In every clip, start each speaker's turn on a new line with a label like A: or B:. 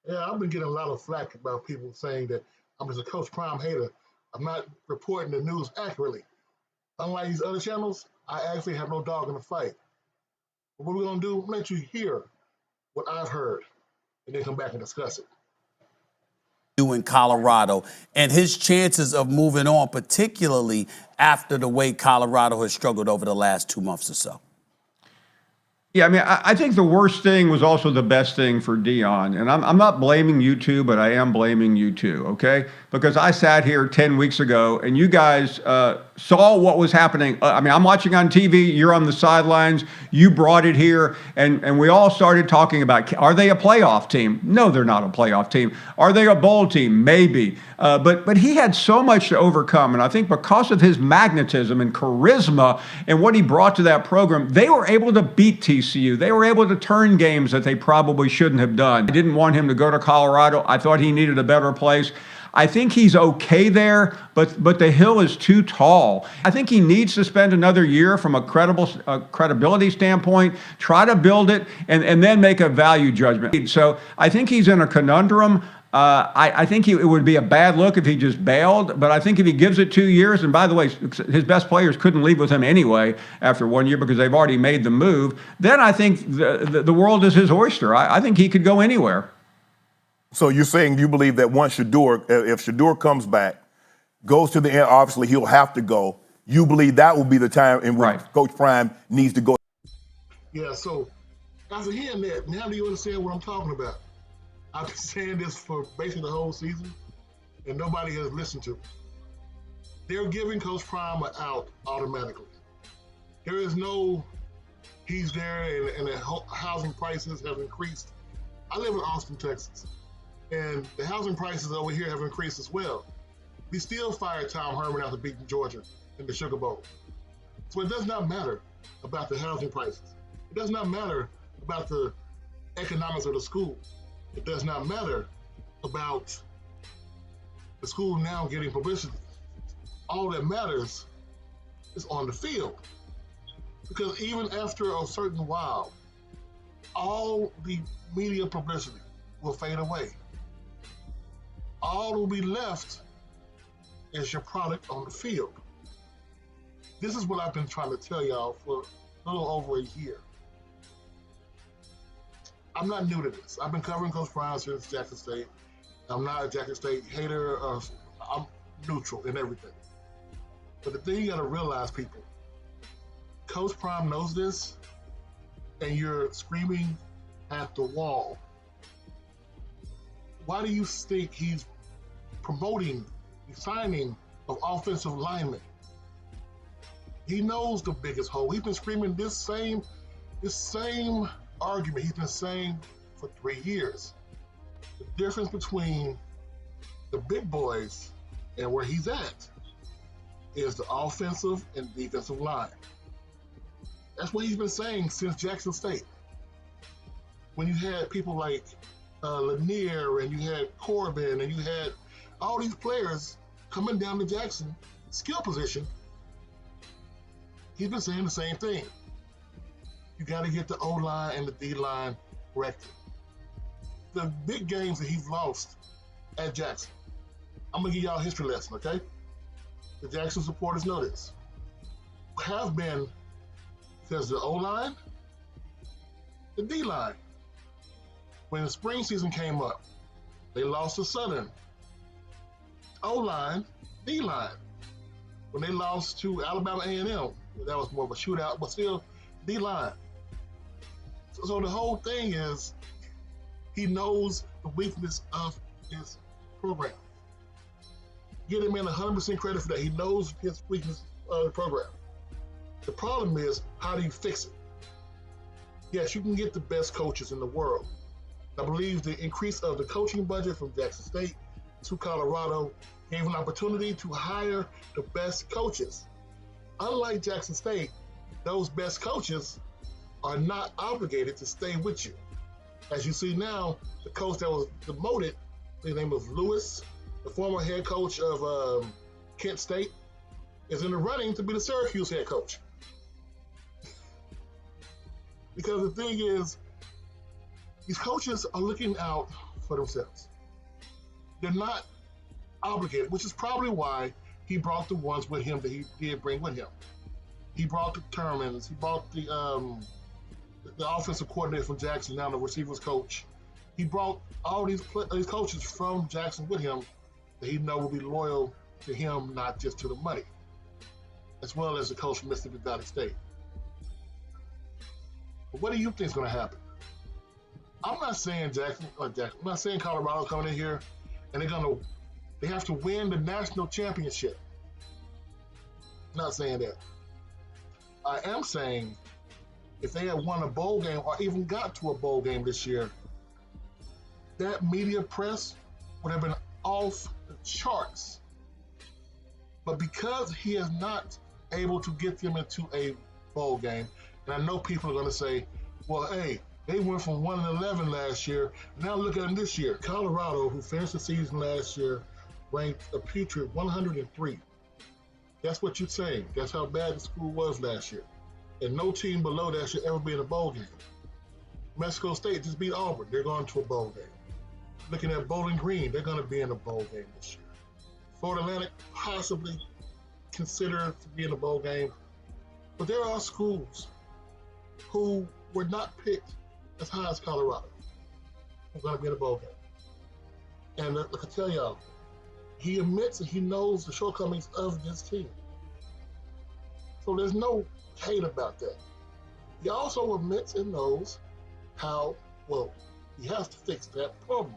A: Yeah, I've been getting a lot of flack about people saying that I'm just a Coach Prime hater. I'm not reporting the news accurately. Unlike these other channels, I actually have no dog in the fight. But what we're gonna do, let you hear what I've heard, and then come back and discuss it.
B: In Colorado and his chances of moving on, particularly after the way Colorado has struggled over the last 2 months or so?
C: Yeah, I mean, I think the worst thing was also the best thing for Dion. And I'm not blaming you two, but I am blaming you two, okay? Because I sat here 10 weeks ago and you guys saw what was happening. I mean, I'm watching on TV, you're on the sidelines, you brought it here, and we all started talking about, are they a playoff team? No, they're not a playoff team. Are they a bowl team? Maybe. But he had so much to overcome. And I think because of his magnetism and charisma and what he brought to that program, they were able to beat TCU. They were able to turn games that they probably shouldn't have done. I didn't want him to go to Colorado. I thought he needed a better place. I think he's okay there, but the hill is too tall. I think he needs to spend another year from a credibility standpoint, try to build it, and then make a value judgment. So I think he's in a conundrum. I think it would be a bad look if he just bailed, but I think if he gives it 2 years, and by the way, his best players couldn't leave with him anyway after 1 year because they've already made the move, then I think the world is his oyster. I think he could go anywhere.
D: So you're saying you believe that once Shador, if Shador comes back, goes to the end, obviously he'll have to go. You believe that will be the time in which
C: Right.
D: Coach Prime needs to go.
A: Yeah, so after hearing that, now do you understand what I'm talking about? I've been saying this for basically the whole season, and nobody has listened to me. They're giving Coach Prime an out automatically. There is no, he's there and the housing prices have increased. I live in Austin, Texas, and the housing prices over here have increased as well. We still fired Tom Herman after beating Georgia in the Sugar Bowl. So it does not matter about the housing prices. It does not matter about the economics of the school. It does not matter about the school now getting publicity. All that matters is on the field. Because even after a certain while, all the media publicity will fade away. All will be left is your product on the field. This is what I've been trying to tell y'all for a little over a year. I'm not new to this. I've been covering Coach Prime since Jackson State. I'm not a Jackson State hater. I'm neutral in everything. But the thing you got to realize, people, Coach Prime knows this, and you're screaming at the wall. Why do you think he's promoting the signing of offensive linemen? He knows the biggest hole. He's been screaming this same argument he's been saying for 3 years. The difference between the big boys and where he's at is the offensive and defensive line. That's what he's been saying since Jackson State. When you had people like Lanier and you had Corbin and you had all these players coming down to Jackson, skill position, he's been saying the same thing. You got to get the O-line and the D-line corrected. The big games that he's lost at Jackson, I'm going to give y'all a history lesson, okay? The Jackson supporters know this. Have been because the O-line, the D-line. When the spring season came up, they lost to Southern. O-line, D-line. When they lost to Alabama A&M, that was more of a shootout, but still D-line. So the whole thing is he knows the weakness of his program. Give him 100% credit for that. He knows his weakness of the program. The problem is, how do you fix it? Yes, you can get the best coaches in the world. I believe the increase of the coaching budget from Jackson State to Colorado gave an opportunity to hire the best coaches. Unlike Jackson State, those best coaches are not obligated to stay with you. As you see now, the coach that was demoted, his name was Lewis, the former head coach of Kent State, is in the running to be the Syracuse head coach. Because the thing is, these coaches are looking out for themselves. They're not obligated, which is probably why he brought the ones with him that he did bring with him. He brought the Termins. He brought the offensive coordinator from Jackson, now the receivers coach. He brought all these coaches from Jackson with him that he know will be loyal to him, not just to the money, as well as the coach from Mississippi Valley State. But what do you think is going to happen? I'm not saying I'm not saying Colorado's coming in here and they have to win the national championship. I'm not saying that. I am saying if they had won a bowl game or even got to a bowl game this year, that media press would have been off the charts. But because he is not able to get them into a bowl game, and I know people are going to say, well, hey, they went from 1-11 last year. Now look at them this year. Colorado, who finished the season last year, ranked a putrid 103. That's what you're saying. That's how bad the school was last year. And no team below that should ever be in a bowl game. Mexico State just beat Auburn. They're going to a bowl game. Looking at Bowling Green, they're going to be in a bowl game this year. Florida Atlantic possibly considered to be in a bowl game. But there are schools who were not picked as high as Colorado who are going to be in a bowl game. And like I tell y'all, he admits that he knows the shortcomings of this team. So there's no hate about that. He also admits and knows how, well, he has to fix that problem.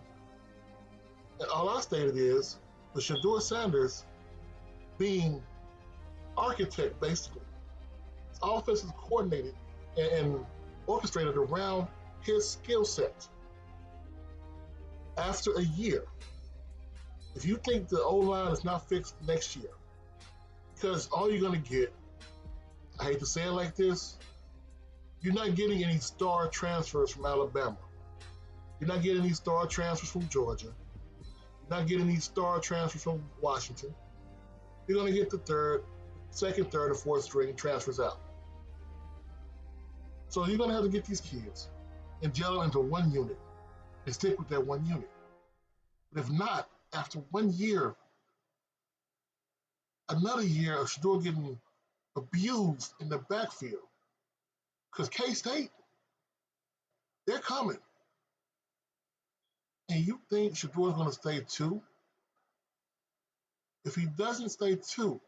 A: And all I stated is, with Shedeur Sanders being architect, basically, his offense is coordinated and orchestrated around his skill set. After a year, if you think the O-line is not fixed next year, because all you're going to get, I hate to say it like this, you're not getting any star transfers from Alabama. You're not getting any star transfers from Georgia. You're not getting any star transfers from Washington. You're going to get the second, third, or fourth string transfers out. So you're going to have to get these kids and gel into one unit and stick with that one unit. But if not, after 1 year, another year of Shedeur getting abused in the backfield, because K-State, they're coming. And you think Shedeur's going to stay 2? If he doesn't stay 2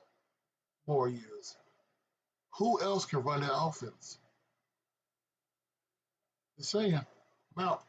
A: more years, who else can run that offense? Just saying. I'm out.